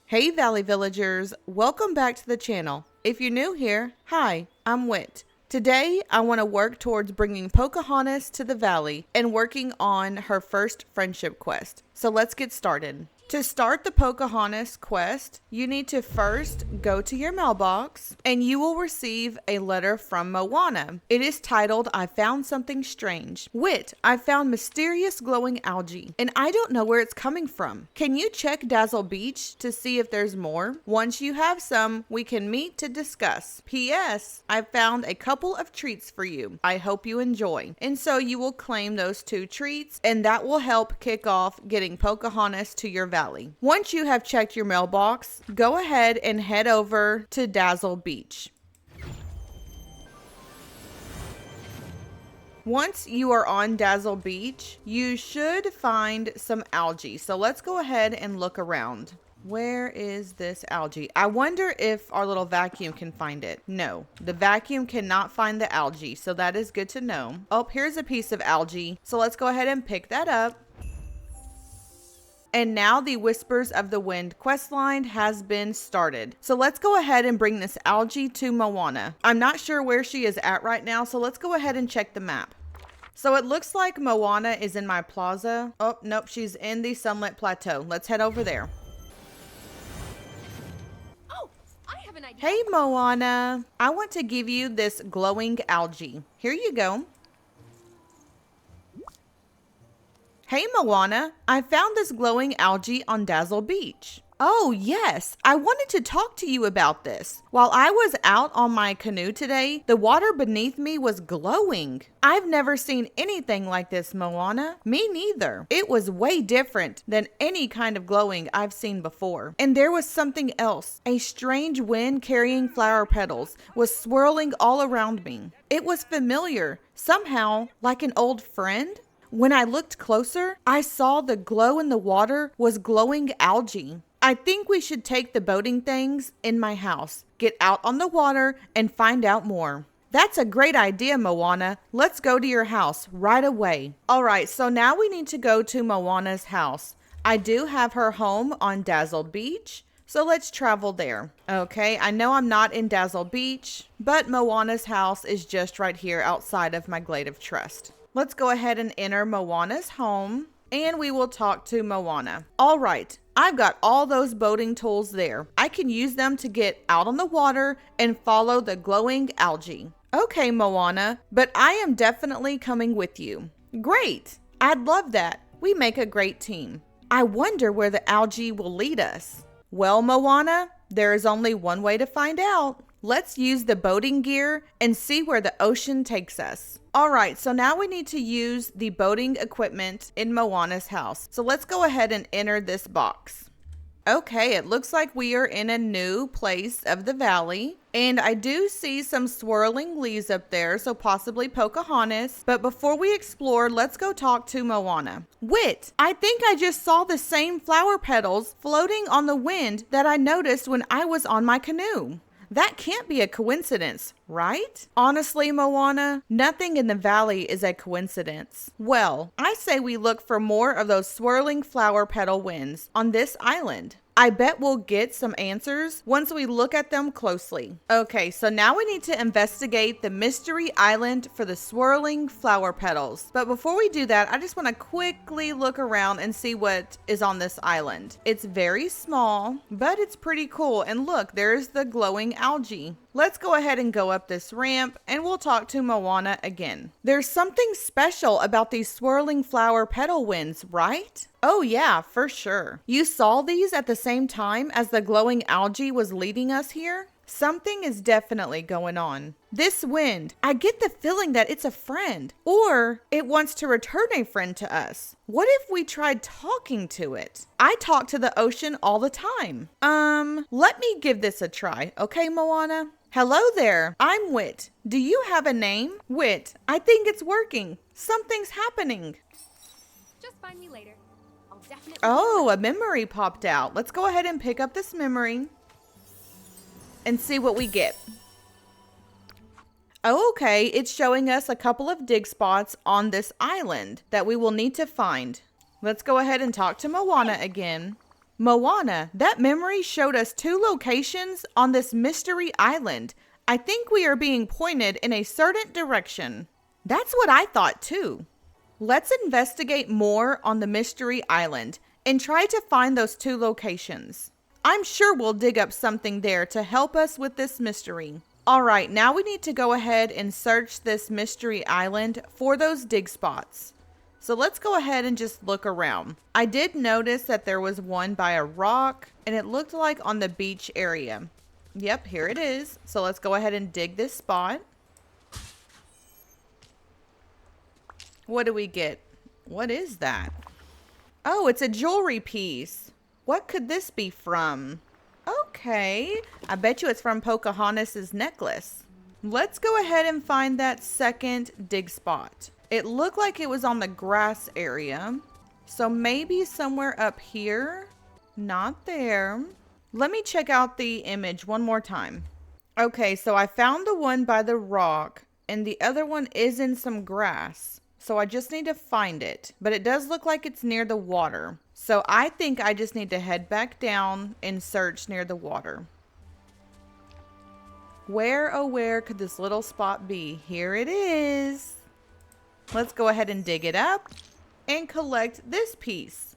Hey Valley Villagers, welcome back to the channel. If you're new here, hi, I'm Wit. Today, I want to work towards bringing Pocahontas to the valley and working on her first friendship quest. So let's get started. To start the Pocahontas quest, you need to first go to your mailbox and you will receive a letter from Moana. It is titled, I found something strange. Wit, I found mysterious glowing algae and I don't know where it's coming from. Can you check Dazzle Beach to see if there's more? Once you have some, we can meet to discuss. P.S. I found a couple of treats for you. I hope you enjoy. And so you will claim those 2 treats and that will help kick off getting Pocahontas to your valley. Once you have checked your mailbox, go ahead and head over to Dazzle Beach. Once you are on Dazzle Beach, you should find some algae. So let's go ahead and look around. Where is this algae? I wonder if our little vacuum can find it. No, the vacuum cannot find the algae, so that is good to know. Oh, here's a piece of algae. So let's go ahead and pick that up. And now the Whispers of the Wind questline has been started. So let's go ahead and bring this algae to Moana. I'm not sure where she is at right now, so let's go ahead and check the map. So it looks like Moana is in my plaza. Oh, nope, she's in the Sunlit Plateau. Let's head over there. Oh, I have an idea. Hey Moana, I want to give you this glowing algae. Here you go. Hey Moana, I found this glowing algae on Dazzle Beach. Oh yes, I wanted to talk to you about this. While I was out on my canoe today, the water beneath me was glowing. I've never seen anything like this, Moana. Me neither. It was way different than any kind of glowing I've seen before. And there was something else. A strange wind carrying flower petals was swirling all around me. It was familiar, somehow like an old friend. When I looked closer, I saw the glow in the water was glowing algae. I think we should take the boating things in my house, get out on the water, and find out more. That's a great idea, Moana. Let's go to your house right away. All right, so now we need to go to Moana's house. I do have her home on Dazzle Beach, so let's travel there. Okay, I know I'm not in Dazzle Beach, but Moana's house is just right here outside of my Glade of Trust. Let's go ahead and enter Moana's home and we will talk to Moana. All right, I've got all those boating tools there. I can use them to get out on the water and follow the glowing algae. Okay, Moana, but I am definitely coming with you. Great, I'd love that. We make a great team. I wonder where the algae will lead us. Well, Moana, there is only one way to find out. Let's use the boating gear and see where the ocean takes us. All right, so now we need to use the boating equipment in Moana's house. So let's go ahead and enter this box. Okay, it looks like we are in a new place of the valley. And I do see some swirling leaves up there, so possibly Pocahontas. But before we explore, let's go talk to Moana. Wit, I think I just saw the same flower petals floating on the wind that I noticed when I was on my canoe. That can't be a coincidence, right? Honestly, Moana, nothing in the valley is a coincidence. Well, I say we look for more of those swirling flower petal winds on this island. I bet we'll get some answers once we look at them closely. Okay, so now we need to investigate the mystery island for the swirling flower petals. But before we do that, I just want to quickly look around and see what is on this island. It's very small, but it's pretty cool. And look, there's the glowing algae. Let's go ahead and go up this ramp and we'll talk to Moana again. There's something special about these swirling flower petal winds, right? Oh yeah, for sure. You saw these at the same time as the glowing algae was leading us here? Something is definitely going on. This wind, I get the feeling that it's a friend, or it wants to return a friend to us. What if we tried talking to it? I talk to the ocean all the time. Let me give this a try, okay, Moana? Hello there, I'm Wit. Do you have a name? Wit, I think it's working. Something's happening. Just find me later. I'll definitely. Oh, a memory popped out. Let's go ahead and pick up this memory and see what we get. Oh, okay, it's showing us a couple of dig spots on this island that we will need to find. Let's go ahead and talk to Moana again. Moana, that memory showed us 2 locations on this mystery island. I think we are being pointed in a certain direction. That's what I thought too. Let's investigate more on the mystery island and try to find those 2 locations. I'm sure we'll dig up something there to help us with this mystery. All right, now we need to go ahead and search this mystery island for those dig spots. So let's go ahead and just look around. I did notice that there was one by a rock and it looked like on the beach area. Yep, here it is. So let's go ahead and dig this spot. What do we get? What is that? Oh, it's a jewelry piece. What could this be from? Okay, I bet you it's from Pocahontas' necklace. Let's go ahead and find that second dig spot. It looked like it was on the grass area. So maybe somewhere up here. Not there. Let me check out the image one more time. Okay, so I found the one by the rock and the other one is in some grass. So I just need to find it, but it does look like it's near the water. So I think I just need to head back down and search near the water. Where, oh where could this little spot be? Here it is. Let's go ahead and dig it up and collect this piece.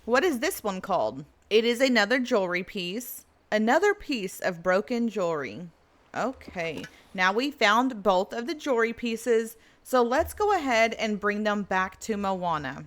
What is this one called? It is another jewelry piece. Another piece of broken jewelry. Okay, now we found both of the jewelry pieces. So let's go ahead and bring them back to Moana.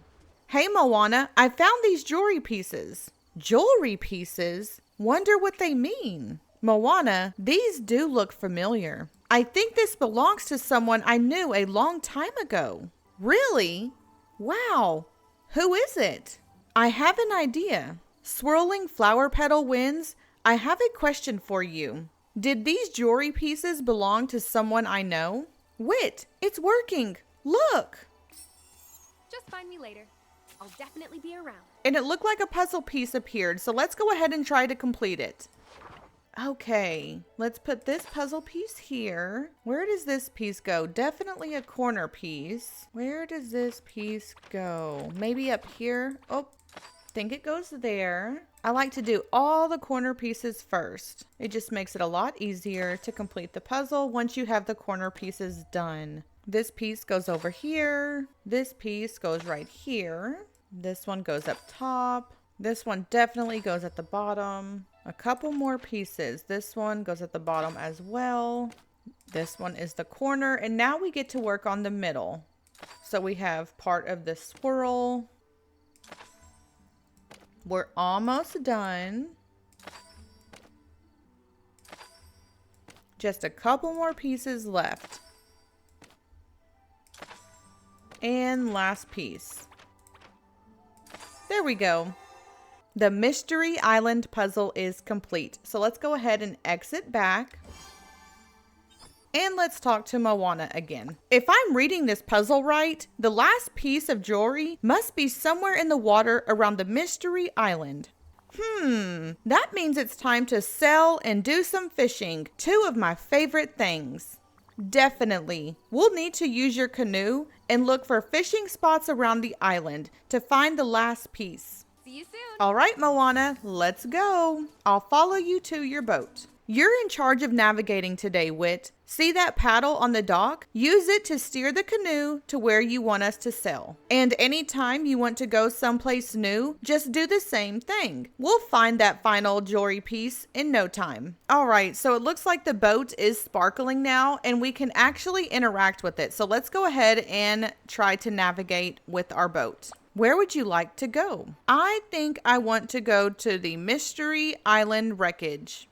Hey Moana, I found these jewelry pieces. Jewelry pieces? Wonder what they mean. Moana, these do look familiar. I think this belongs to someone I knew a long time ago. Really? Wow. Who is it? I have an idea. Swirling flower petal winds, I have a question for you. Did these jewelry pieces belong to someone I know? Wit, it's working. Look. Just find me later. I'll definitely be around. And it looked like a puzzle piece appeared, so let's go ahead and try to complete it. Okay, let's put this puzzle piece here. Where does this piece go? Definitely a corner piece. Where does this piece go? Maybe up here? Oh, think it goes there. I like to do all the corner pieces first. It just makes it a lot easier to complete the puzzle once you have the corner pieces done. This piece goes over here. This piece goes right here. This one goes up top. This one definitely goes at the bottom. A couple more pieces. This one goes at the bottom as well. This one is the corner. And now we get to work on the middle. So we have part of the swirl. We're almost done. Just a couple more pieces left. And last piece. There we go. The Mystery Island puzzle is complete. So let's go ahead and exit back. And let's talk to Moana again. If I'm reading this puzzle right, the last piece of jewelry must be somewhere in the water around the Mystery Island. That means it's time to sell and do some fishing. 2 of my favorite things. Definitely. We'll need to use your canoe and look for fishing spots around the island to find the last piece. See you soon. All right, Moana, let's go. I'll follow you to your boat. You're in charge of navigating today, Wit. See that paddle on the dock? Use it to steer the canoe to where you want us to sail. And anytime you want to go someplace new, just do the same thing. We'll find that final jewelry piece in no time. All right, so it looks like the boat is sparkling now and we can actually interact with it. So let's go ahead and try to navigate with our boat. Where would you like to go? I think I want to go to the Mystery Island wreckage.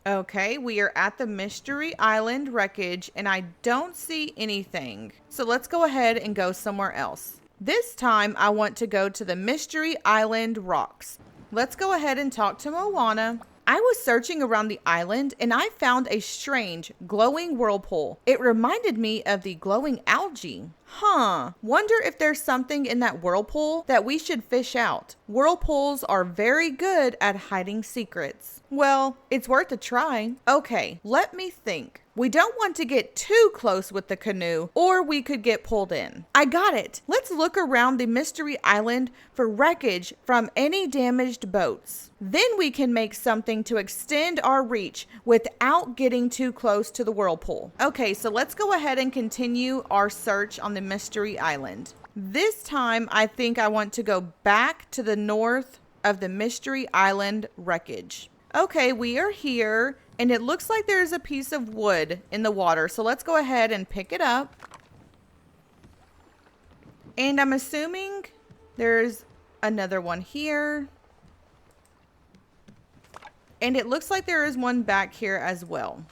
Okay, we are at the Mystery Island wreckage and I don't see anything. So let's go ahead and go somewhere else. This time I want to go to the Mystery Island rocks. Let's go ahead and talk to Moana. I was searching around the island and I found a strange glowing whirlpool. It reminded me of the glowing algae. Wonder if there's something in that whirlpool that we should fish out. Whirlpools are very good at hiding secrets. Well, it's worth a try. Okay, let me think. We don't want to get too close with the canoe or we could get pulled in. I got it. Let's look around the mystery island for wreckage from any damaged boats. Then we can make something to extend our reach without getting too close to the whirlpool. Okay, so let's go ahead and continue our search on the mystery island. This time, I think I want to go back to the north of the mystery island wreckage. Okay, we are here. And it looks like there's a piece of wood in the water. So let's go ahead and pick it up. And I'm assuming there's another one here. And it looks like there is one back here as well.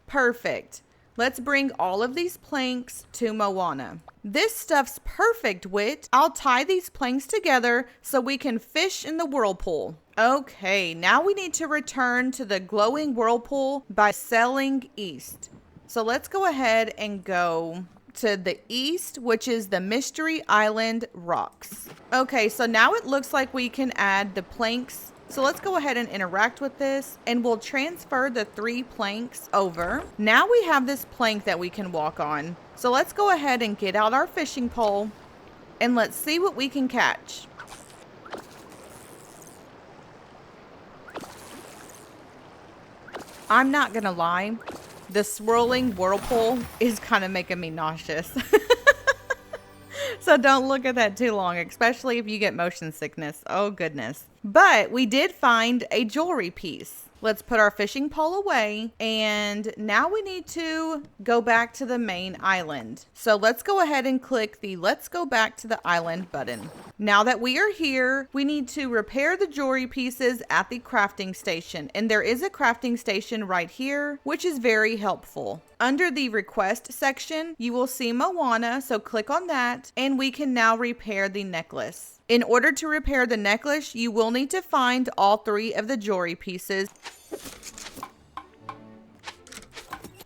Perfect. Let's bring all of these planks to Moana. This stuff's perfect, Wit. I'll tie these planks together so we can fish in the whirlpool. Okay, now we need to return to the glowing whirlpool by sailing east. So let's go ahead and go to the east, which is the Mystery Island Rocks. Okay, so now it looks like we can add the planks. So let's go ahead and interact with this and we'll transfer the 3 planks over. Now we have this plank that we can walk on. So let's go ahead and get out our fishing pole and let's see what we can catch. I'm not gonna lie, the swirling whirlpool is kind of making me nauseous. So don't look at that too long, especially if you get motion sickness. Oh goodness. But we did find a jewelry piece. Let's put our fishing pole away. And now we need to go back to the main island. So let's go ahead and click the Let's Go Back to the Island button. Now that we are here, we need to repair the jewelry pieces at the crafting station. And there is a crafting station right here, which is very helpful. Under the request section, you will see Moana, so click on that, and we can now repair the necklace. In order to repair the necklace, you will need to find all 3 of the jewelry pieces.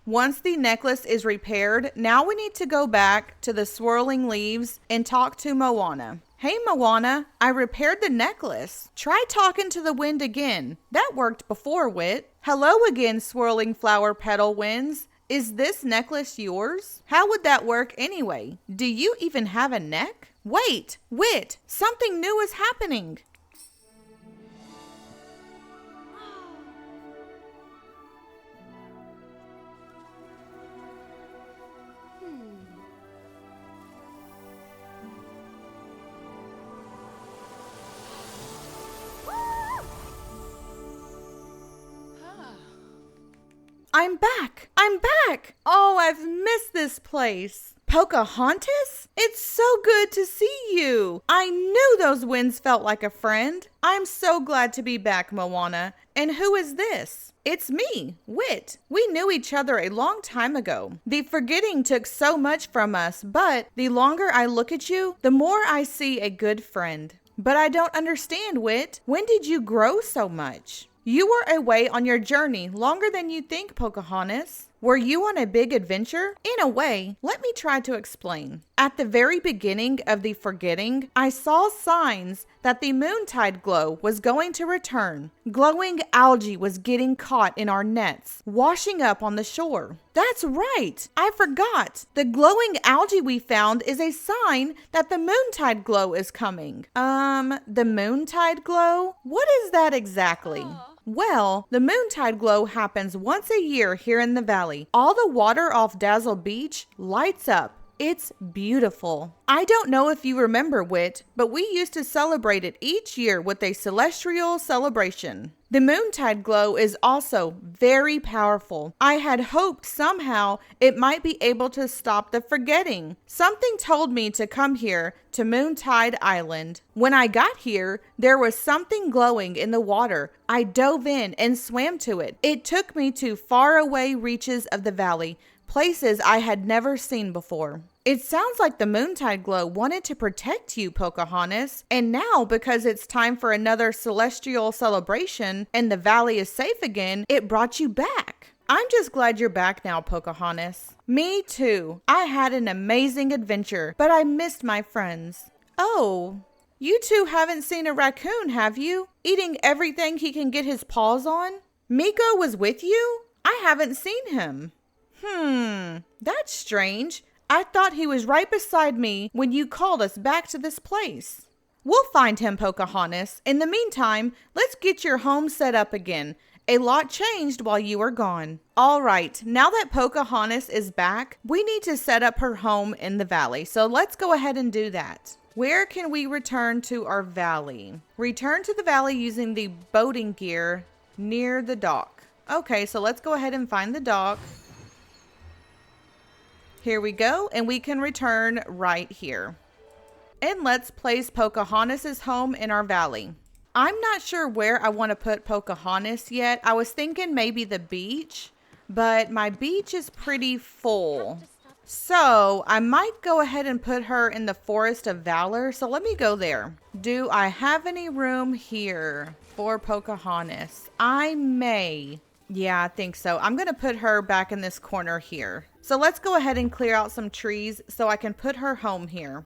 Once the necklace is repaired, now we need to go back to the swirling leaves and talk to Moana. Hey Moana, I repaired the necklace. Try talking to the wind again. That worked before, Wit. Hello again, swirling flower petal winds. Is this necklace yours? How would that work anyway? Do you even have a neck? Wait, Wit, something new is happening. I'm back! I'm back! Oh, I've missed this place. Pocahontas? It's so good to see you. I knew those winds felt like a friend. I'm so glad to be back, Moana. And who is this? It's me, Wit. We knew each other a long time ago. The forgetting took so much from us, but the longer I look at you, the more I see a good friend. But I don't understand, Wit. When did you grow so much? You were away on your journey longer than you think, Pocahontas. Were you on a big adventure? In a way, let me try to explain. At the very beginning of the forgetting, I saw signs that the moontide glow was going to return. Glowing algae was getting caught in our nets, washing up on the shore. That's right, I forgot. The glowing algae we found is a sign that the moontide glow is coming. The moontide glow? What is that exactly? Well, the moontide glow happens once a year here in the valley. All the water off Dazzle Beach lights up. It's beautiful. I don't know if you remember, Wit, but we used to celebrate it each year with a celestial celebration. The moontide glow is also very powerful. I had hoped somehow it might be able to stop the forgetting. Something told me to come here to Moontide Island. When I got here, there was something glowing in the water. I dove in and swam to it. It took me to faraway reaches of the valley, places I had never seen before. It sounds like the moontide glow wanted to protect you, Pocahontas, and now because it's time for another celestial celebration and the valley is safe again, it brought you back. I'm just glad you're back now, Pocahontas. Me too. I had an amazing adventure, but I missed my friends. Oh, you two haven't seen a raccoon, have you? Eating everything he can get his paws on? Miko was with you? I haven't seen him. That's strange. I thought he was right beside me when you called us back to this place. We'll find him, Pocahontas. In the meantime, let's get your home set up again. A lot changed while you were gone. All right, now that Pocahontas is back, we need to set up her home in the valley. So let's go ahead and do that. Where can we return to our valley? Return to the valley using the boating gear near the dock. Okay, so let's go ahead and find the dock. Here we go, and we can return right here. And let's place Pocahontas' home in our valley. I'm not sure where I want to put Pocahontas yet. I was thinking maybe the beach, but my beach is pretty full. So I might go ahead and put her in the Forest of Valor. So let me go there. Do I have any room here for Pocahontas? I may. Yeah, I think so. I'm going to put her back in this corner here. So let's go ahead and clear out some trees so I can put her home here.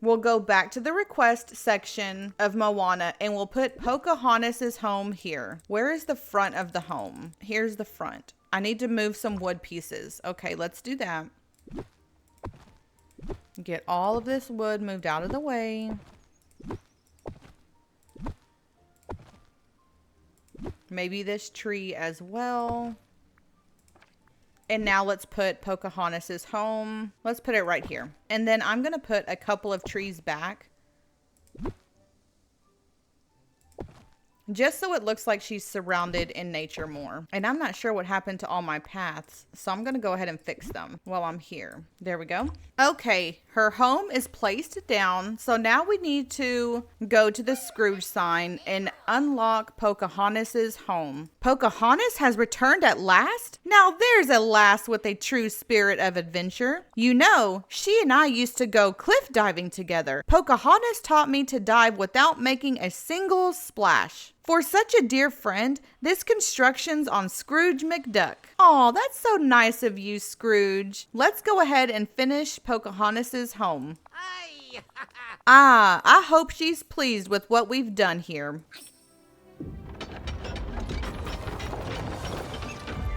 We'll go back to the request section of Moana and we'll put Pocahontas' home here. Where is the front of the home? Here's the front. I need to move some wood pieces. Okay, let's do that. Get all of this wood moved out of the way. Maybe this tree as well. And now let's put Pocahontas' home. Let's put it right here. And then I'm going to put a couple of trees back. Just so it looks like she's surrounded in nature more. And I'm not sure what happened to all my paths, so I'm going to go ahead and fix them while I'm here. There we go. Okay, her home is placed down. So now we need to go to the Scrooge sign and unlock Pocahontas' home. Pocahontas has returned at last? Now there's a lass with a true spirit of adventure. You know, she and I used to go cliff diving together. Pocahontas taught me to dive without making a single splash. For such a dear friend, this construction's on Scrooge McDuck. Aw, that's so nice of you, Scrooge. Let's go ahead and finish Pocahontas' home. I hope she's pleased with what we've done here.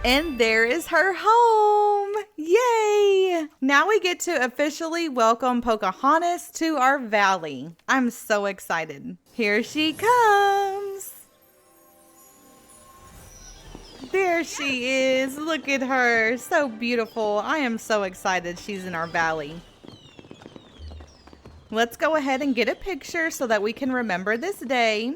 And there is her home. Yay! Now we get to officially welcome Pocahontas to our valley. I'm so excited. Here she comes. There she is. Look at her. So beautiful. I am so excited she's in our valley. Let's go ahead and get a picture so that we can remember this day.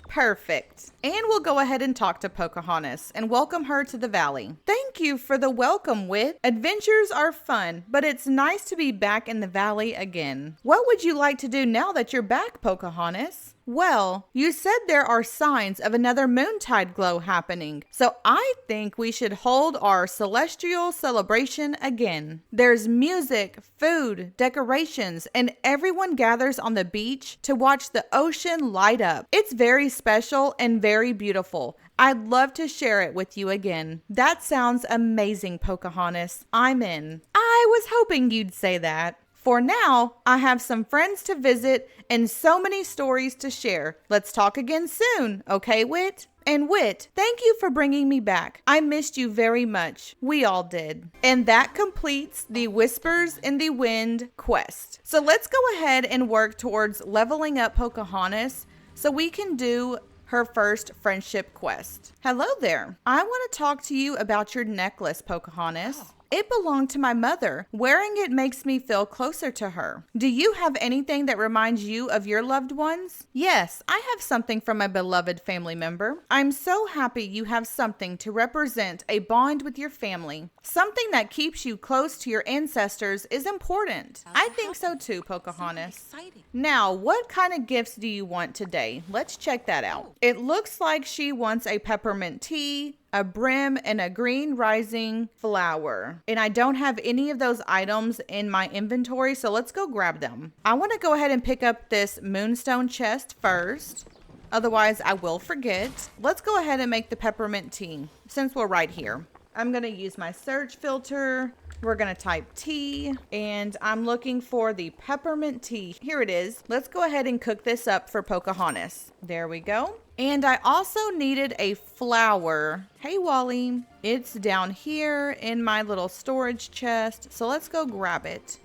Perfect. And we'll go ahead and talk to Pocahontas and welcome her to the valley. Thank you for the welcome, Wit. Adventures are fun, but it's nice to be back in the valley again. What would you like to do now that you're back, Pocahontas? Well, you said there are signs of another moontide glow happening, so I think we should hold our celestial celebration again. There's music, food, decorations, and everyone gathers on the beach to watch the ocean light up. It's very special and very beautiful. I'd love to share it with you again. That sounds amazing, Pocahontas. I'm in. I was hoping you'd say that. For now, I have some friends to visit and so many stories to share. Let's talk again soon, okay, Wit? And Wit, thank you for bringing me back. I missed you very much. We all did. And that completes the Whispers in the Wind quest. So let's go ahead and work towards leveling up Pocahontas so we can do her first friendship quest. Hello there. I want to talk to you about your necklace, Pocahontas. It belonged to my mother. Wearing it makes me feel closer to her. Do you have anything that reminds you of your loved ones? Yes, I have something from a beloved family member. I'm so happy you have something to represent a bond with your family. Something that keeps you close to your ancestors is important. I think so too, Pocahontas. Now, what kind of gifts do you want today? Let's check that out. It looks like she wants a peppermint tea, a brim, and a green rising flower. And I don't have any of those items in my inventory, so let's go grab them. I want to go ahead and pick up this moonstone chest first. Otherwise, I will forget. Let's go ahead and make the peppermint tea since we're right here. I'm going to use my search filter We're gonna type tea, and I'm looking for the peppermint tea. Here it is. Let's go ahead and cook this up for Pocahontas. There we go. And I also needed a flower. Hey, Wally. It's down here in my little storage chest, so let's go grab it.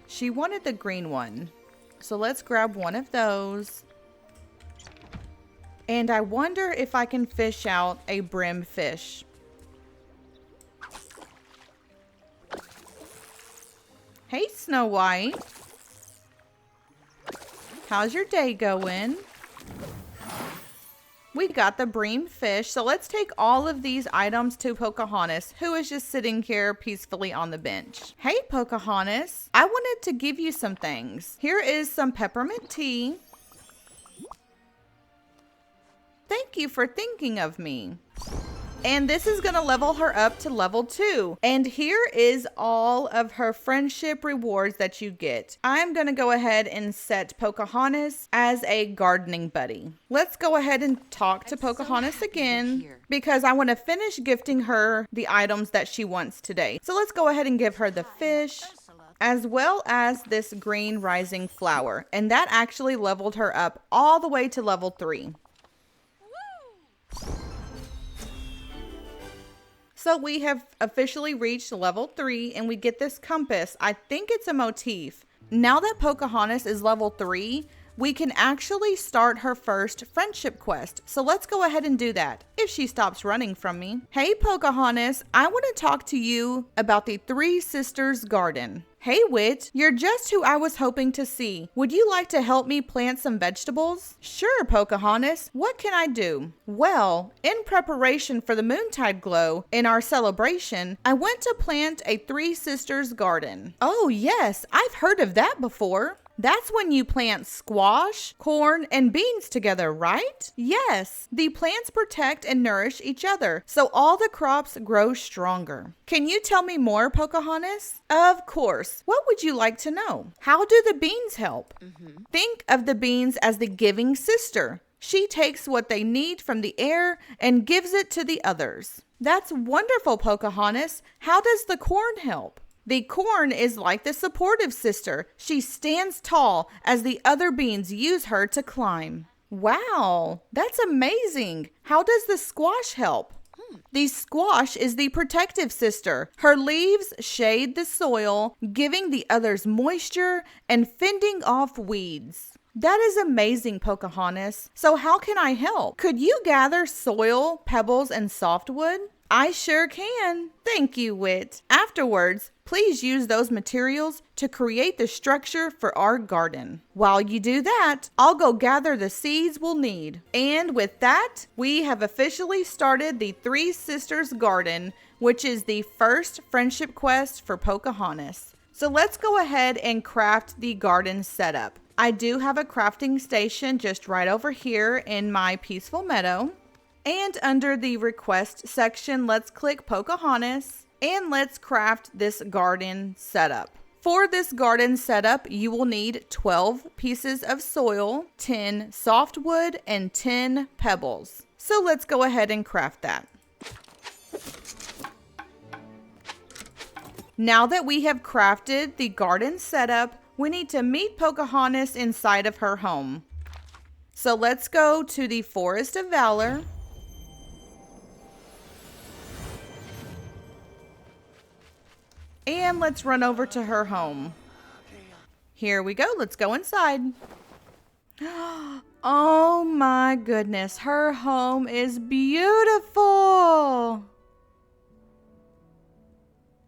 She wanted the green one, so let's grab one of those. And I wonder if I can fish out a brim fish. Hey, Snow White. How's your day going? We got the bream fish, so let's take all of these items to Pocahontas, who is just sitting here peacefully on the bench. Hey, Pocahontas. I wanted to give you some things. Here is some peppermint tea. Thank you for thinking of me. And this is going to level her up to level 2. And here is all of her friendship rewards that you get. I'm going to go ahead and set Pocahontas as a gardening buddy. Let's go ahead and talk to Pocahontas again, because I want to finish gifting her the items that she wants today. So let's go ahead and give her the fish, as well as this green rising flower. And that actually leveled her up all the way to level 3. So we have officially reached level 3, and we get this compass. I think it's a motif. Now that Pocahontas is level 3, we can actually start her first friendship quest. So let's go ahead and do that, if she stops running from me. Hey, Pocahontas, I want to talk to you about the Three Sisters Garden. Hey, Wit, you're just who I was hoping to see. Would you like to help me plant some vegetables? Sure, Pocahontas. What can I do? Well, in preparation for the Moontide Glow in our celebration, I went to plant a Three Sisters garden. Oh, yes, I've heard of that before. That's when you plant squash, corn, and beans together, right? Yes, the plants protect and nourish each other, so all the crops grow stronger. Can you tell me more, Pocahontas? Of course. What would you like to know? How do the beans help? Think of the beans as the giving sister. She takes what they need from the air and gives it to the others. That's wonderful, Pocahontas. How does the corn help? The corn is like the supportive sister. She stands tall as the other beans use her to climb. Wow, that's amazing. How does the squash help? The squash is the protective sister. Her leaves shade the soil, giving the others moisture and fending off weeds. That is amazing, Pocahontas. So how can I help? Could you gather soil, pebbles, and softwood? I sure can. Thank you, Wit. Afterwards, please use those materials to create the structure for our garden. While you do that, I'll go gather the seeds we'll need. And with that, we have officially started the Three Sisters Garden, which is the first friendship quest for Pocahontas. So let's go ahead and craft the garden setup. I do have a crafting station just right over here in my peaceful meadow. And under the request section, let's click Pocahontas and let's craft this garden setup. For this garden setup, you will need 12 pieces of soil, 10 softwood, and 10 pebbles. So let's go ahead and craft that. Now that we have crafted the garden setup, we need to meet Pocahontas inside of her home. So let's go to the Forest of Valor. And let's run over to her home. Here we go. Let's go inside. Oh my goodness. Her home is beautiful.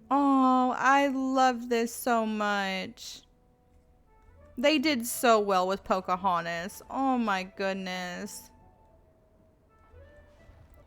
Oh, I love this so much. They did so well with Pocahontas. Oh my goodness.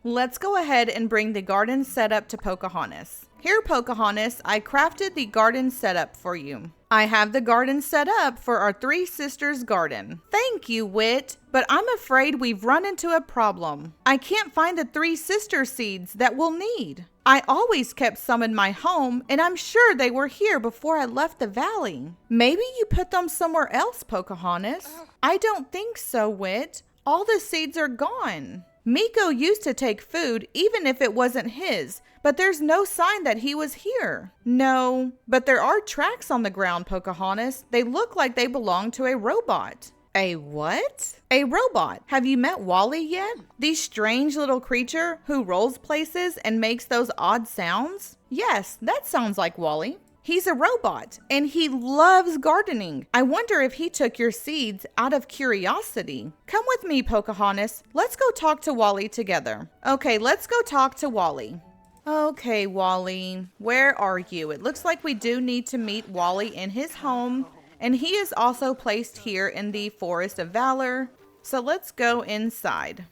Let's go ahead and bring the garden setup to Pocahontas. Here, Pocahontas, I crafted the garden setup for you. I have the garden set up for our Three Sisters garden. Thank you, Wit, but I'm afraid we've run into a problem. I can't find the Three Sister seeds that we'll need. I always kept some in my home, and I'm sure they were here before I left the valley. Maybe you put them somewhere else, Pocahontas. I don't think so, Wit. All the seeds are gone. Miko used to take food even if it wasn't his, but there's no sign that he was here. No, but there are tracks on the ground, Pocahontas. They look like they belong to a robot. A what? A robot. Have you met Wally yet? The strange little creature who rolls places and makes those odd sounds? Yes, that sounds like Wally. He's a robot, and he loves gardening. I wonder if he took your seeds out of curiosity. Come with me, Pocahontas. Let's go talk to Wally together. Okay, let's go talk to Wally. Okay, Wally, where are you? It looks like we do need to meet Wally in his home, and he is also placed here in the Forest of Valor. So let's go inside.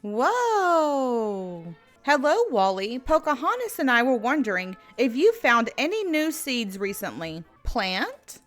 Whoa! Hello, Wally. Pocahontas and I were wondering if you found any new seeds recently. Plant?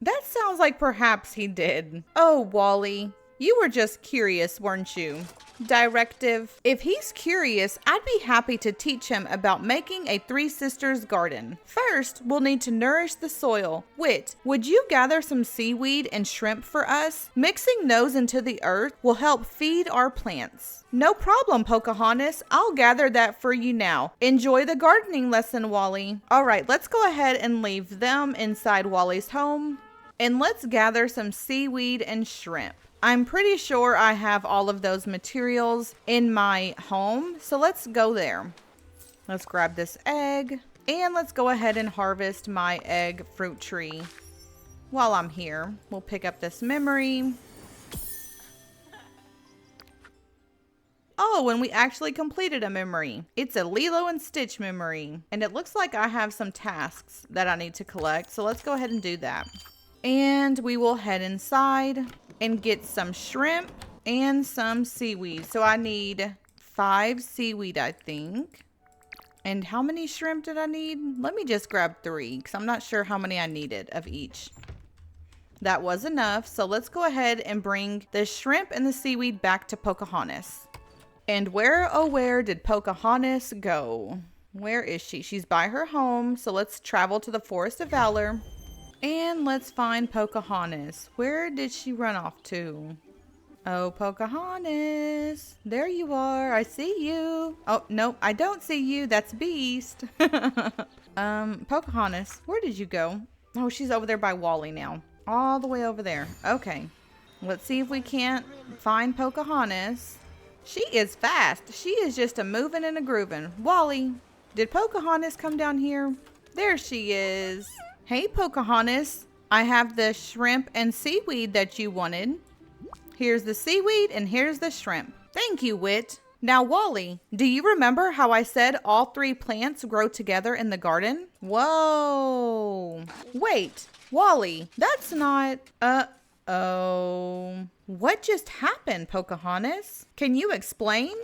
That sounds like perhaps he did. Oh, Wally, you were just curious, weren't you? Directive. If he's curious, I'd be happy to teach him about making a Three Sisters garden. First, we'll need to nourish the soil. Wit, would you gather some seaweed and shrimp for us? Mixing those into the earth will help feed our plants. No problem, Pocahontas. I'll gather that for you now. Enjoy the gardening lesson, Wally. All right, let's go ahead and leave them inside Wally's home. And let's gather some seaweed and shrimp. I'm pretty sure I have all of those materials in my home, so let's go there. Let's grab this egg, and let's go ahead and harvest my egg fruit tree. While I'm here, we'll pick up this memory. Oh, and we actually completed a memory. It's a Lilo and Stitch memory, and it looks like I have some tasks that I need to collect, so let's go ahead and do that. And we will head inside and get some shrimp and some seaweed. So I need 5 seaweed, I think. And how many shrimp did I need? Let me just grab 3 because I'm not sure how many I needed of each. That was enough. So let's go ahead and bring the shrimp and the seaweed back to Pocahontas. And where, oh where did Pocahontas go? Where is she? She's by her home. So let's travel to the Forest of Valor. And let's find Pocahontas. Where did she run off to? Oh, Pocahontas. There you are. I see you. Oh, no, I don't see you. That's Beast. Pocahontas, where did you go? Oh, she's over there by Wally now. All the way over there. Okay. Let's see if we can't find Pocahontas. She is fast. She is just a moving and a grooving. Wally, did Pocahontas come down here? There she is. Hey, Pocahontas, I have the shrimp and seaweed that you wanted. Here's the seaweed and here's the shrimp. Thank you, Wit. Now, Wally, do you remember how I said all 3 plants grow together in the garden? Whoa. Wait, Wally, that's not... Uh-oh. What just happened, Pocahontas? Can you explain?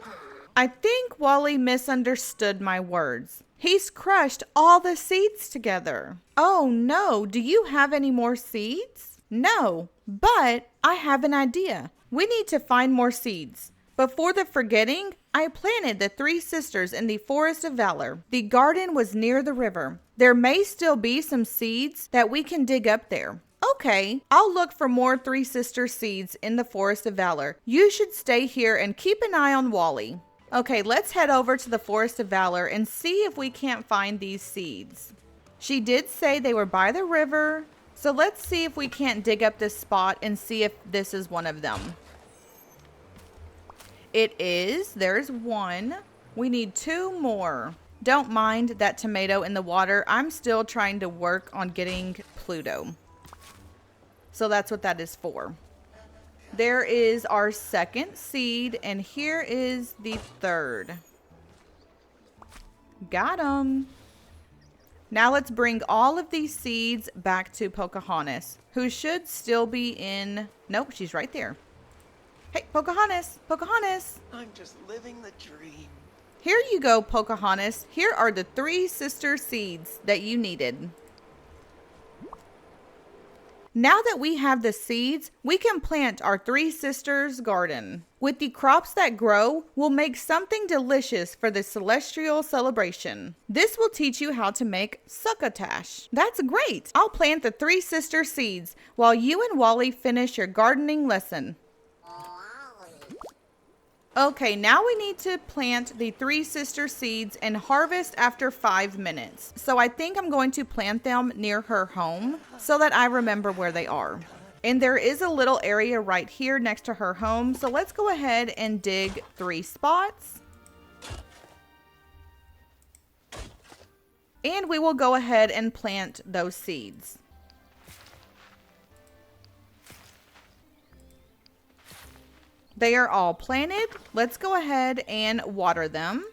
I think Wally misunderstood my words. He's crushed all the seeds together. Oh no, do you have any more seeds? No, but I have an idea. We need to find more seeds. Before the forgetting, I planted the 3 sisters in the Forest of Valor. The garden was near the river. There may still be some seeds that we can dig up there. Okay, I'll look for more 3 sister seeds in the Forest of Valor. You should stay here and keep an eye on Wally. Okay, let's head over to the Forest of Valor and see if we can't find these seeds. She did say they were by the river, so let's see if we can't dig up this spot and see if this is one of them. It is. There's 1. We need 2 more. Don't mind that tomato in the water. I'm still trying to work on getting Pluto. So that's what that is for. There is our 2nd seed, and here is the 3rd. Got him. Now let's bring all of these seeds back to Pocahontas, who should still be in... Nope, she's right there. Hey, Pocahontas! Pocahontas! I'm just living the dream. Here you go, Pocahontas. Here are the 3 sister seeds that you needed. Now that we have the seeds, we can plant our 3 sisters garden. With the crops that grow, we'll make something delicious for the celestial celebration. This will teach you how to make succotash. That's great! I'll plant the 3 sister seeds while you and Wally finish your gardening lesson. Okay, now we need to plant the three sister seeds and harvest after 5 minutes. So I think I'm going to plant them near her home so that I remember where they are. And there is a little area right here next to her home. So let's go ahead and dig 3 spots. And we will go ahead and plant those seeds. They are all planted. Let's go ahead and water them.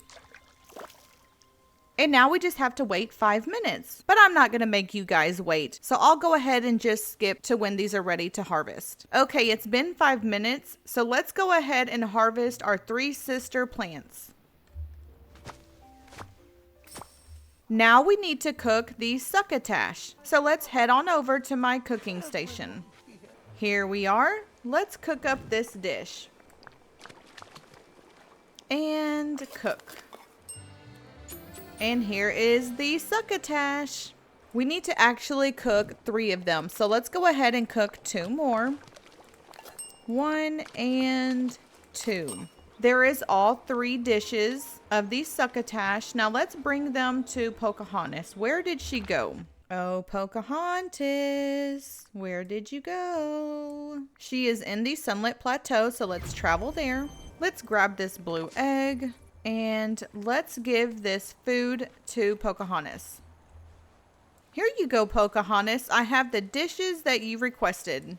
And now we just have to wait 5 minutes. But I'm not going to make you guys wait. So I'll go ahead and just skip to when these are ready to harvest. Okay, it's been 5 minutes. So let's go ahead and harvest our 3 sister plants. Now we need to cook the succotash. So let's head on over to my cooking station. Here we are. Let's cook up this dish. And cook. And here is the succotash. We need to actually cook 3 of them. So let's go ahead and cook 2 more. 1 and 2. There is all 3 dishes of the succotash. Now let's bring them to Pocahontas. Where did she go? Oh, Pocahontas, where did you go? She is in the Sunlit Plateau, so let's travel there. Let's grab this blue egg and let's give this food to Pocahontas. Here you go, Pocahontas. I have the dishes that you requested.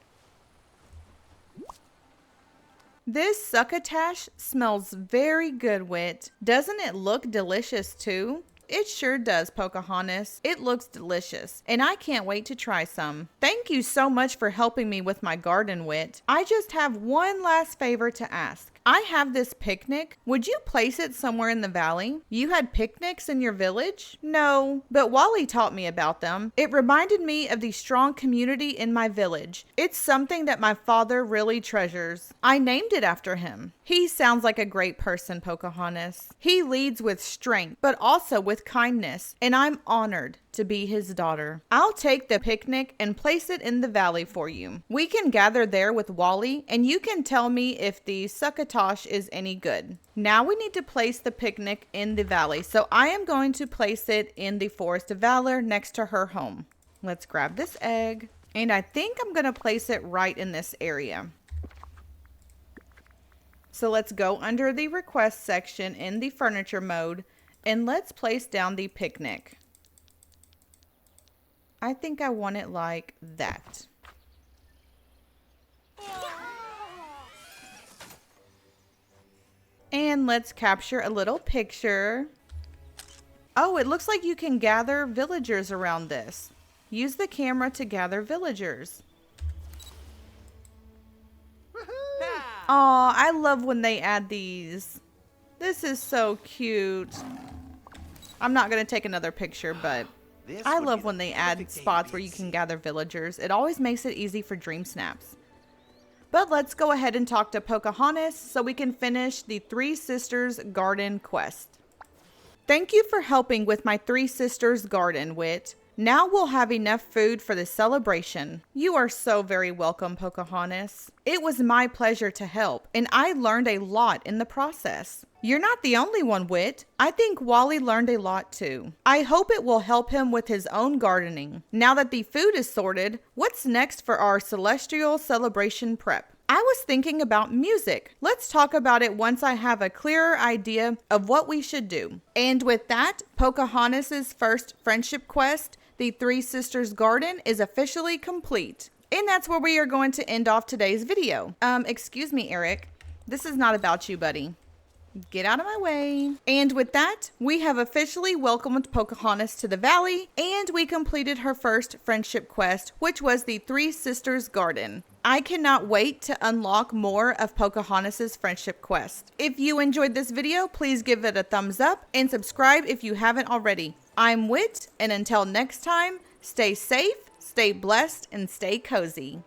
This succotash smells very good, Wit. Doesn't it look delicious too? It sure does, Pocahontas. It looks delicious, and I can't wait to try some. Thank you so much for helping me with my garden, Wit. I just have one last favor to ask. I have this picnic. Would you place it somewhere in the valley? You had picnics in your village? No, but Wally taught me about them. It reminded me of the strong community in my village. It's something that my father really treasures. I named it after him. He sounds like a great person, Pocahontas. He leads with strength, but also with kindness, and I'm honored to be his daughter. I'll take the picnic and place it in the valley for you. We can gather there with Wally, and you can tell me if the succotash is any good. Now we need to place the picnic in the valley, so I am going to place it in the Forest of Valor next to her home. Let's grab this egg, and I think I'm going to place it right in this area. So let's go under the request section in the furniture mode, and let's place down the picnic. I think I want it like that. And let's capture a little picture. Oh, it looks like you can gather villagers around this. Use the camera to gather villagers. Aw, I love when they add these. This is so cute. I'm not going to take another picture, but I love when they add spots where you can gather villagers. It always makes it easy for dream snaps. But let's go ahead and talk to Pocahontas so we can finish the Three Sisters Garden quest. Thank you for helping with my Three Sisters Garden, Wit. Now we'll have enough food for the celebration. You are so very welcome, Pocahontas. It was my pleasure to help, and I learned a lot in the process. You're not the only one, Wit. I think Wally learned a lot too. I hope it will help him with his own gardening. Now that the food is sorted, what's next for our celestial celebration prep? I was thinking about music. Let's talk about it once I have a clearer idea of what we should do. And with that, Pocahontas' first friendship quest, the Three Sisters Garden, is officially complete. And that's where we are going to end off today's video. Excuse me, Eric. This is not about you, buddy. Get out of my way. And with that, we have officially welcomed Pocahontas to the valley, and we completed her first friendship quest, which was the Three Sisters Garden. I cannot wait to unlock more of Pocahontas' friendship quest. If you enjoyed this video, please give it a thumbs up and subscribe if you haven't already. I'm Wit, and until next time, stay safe, stay blessed, and stay cozy.